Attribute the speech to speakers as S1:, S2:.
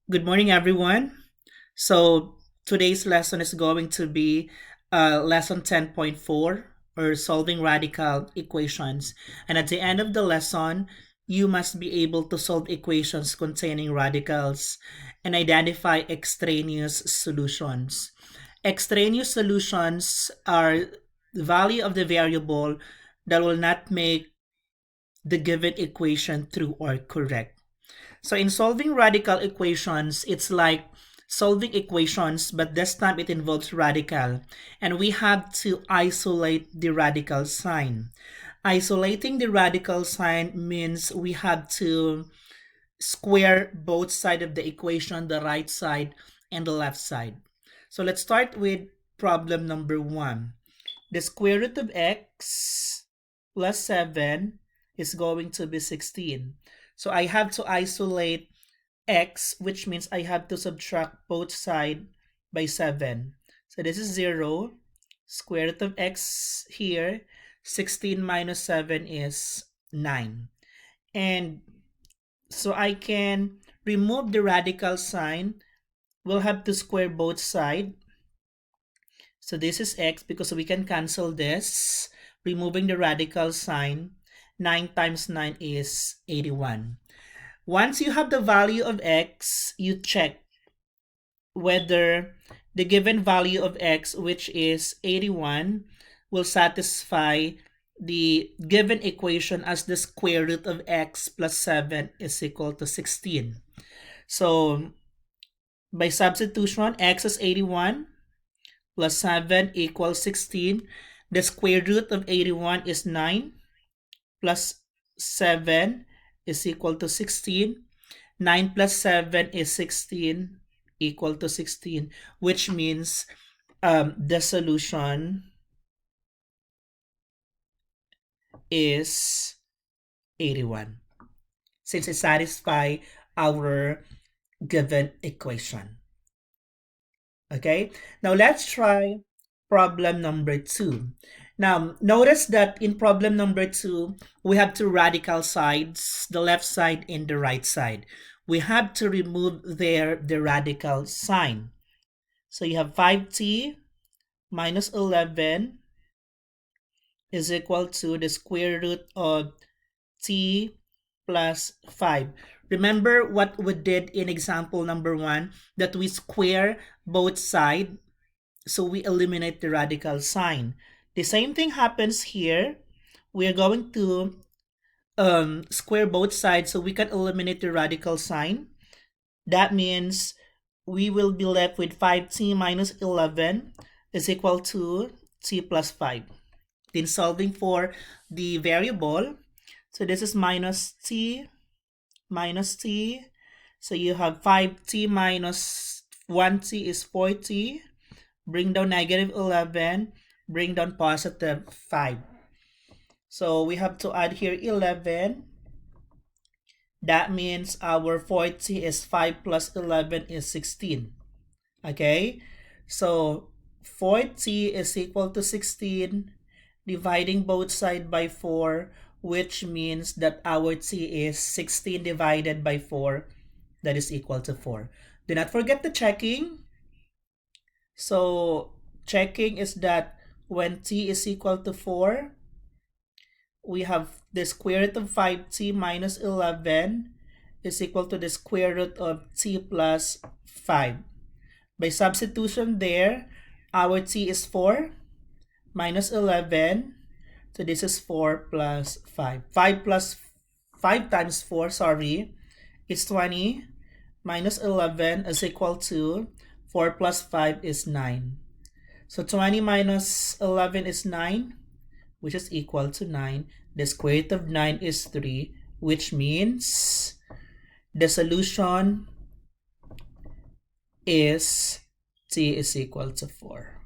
S1: Good morning, everyone. So today's lesson is going to be lesson 10.4 or solving radical equations. And at the end of the lesson, you must be able to solve equations containing radicals and identify extraneous solutions. Extraneous solutions are the value of the variable that will not make the given equation true or correct. So in solving radical equations, it's like solving equations, but this time it involves radical. And we have to isolate the radical sign. Isolating the radical sign means we have to square both sides of the equation, the right side and the left side. So let's start with problem number 1. The square root of x plus 7 is going to be 16. So I have to isolate x, which means I have to subtract both sides by 7. So this is 0. Square root of x here, 16 minus 7 is 9. And so I can remove the radical sign. We'll have to square both sides. So this is x because we can cancel this, removing the radical sign. 9 times 9 is 81. Once you have the value of x, you check whether the given value of x, which is 81, will satisfy the given equation as the square root of x plus 7 is equal to 16. So by substitution, x is 81 plus 7 equals 16. The square root of 81 is 9 plus 7 is equal to 16. 9 plus 7 is 16 equal to 16, which means the solution is 81 since it satisfies our given equation. Okay, now let's try problem number 2. Now, notice that in problem number 2, we have two radical sides, the left side and the right side. We have to remove the radical sign. So you have 5t minus 11 is equal to the square root of t plus 5. Remember what we did in example number 1, that we square both sides, so we eliminate the radical sign. The same thing happens here. We are going to square both sides so we can eliminate the radical sign. That means we will be left with 5t minus 11 is equal to t plus 5. Then solving for the variable, so this is minus t. So you have 5t minus 1t is 4t. Bring down negative 11, bring down positive 5. So we have to add here 11. That means our 4t is 5 plus 11 is 16. Okay, so 4t is equal to 16, dividing both sides by 4, which means that our t is 16 divided by 4, that is equal to 4. Do not forget the checking. So checking is that when t is equal to 4, we have the square root of 5t minus 11 is equal to the square root of t plus 5. By substitution there, our t is 4 minus 11. So this is 4 plus 5. 5 plus 5 times 4, is 20. Minus 11 is equal to 4 plus 5 is 9. So 20 minus 11 is 9, which is equal to 9. The square root of 9 is 3, which means the solution is t is equal to 4.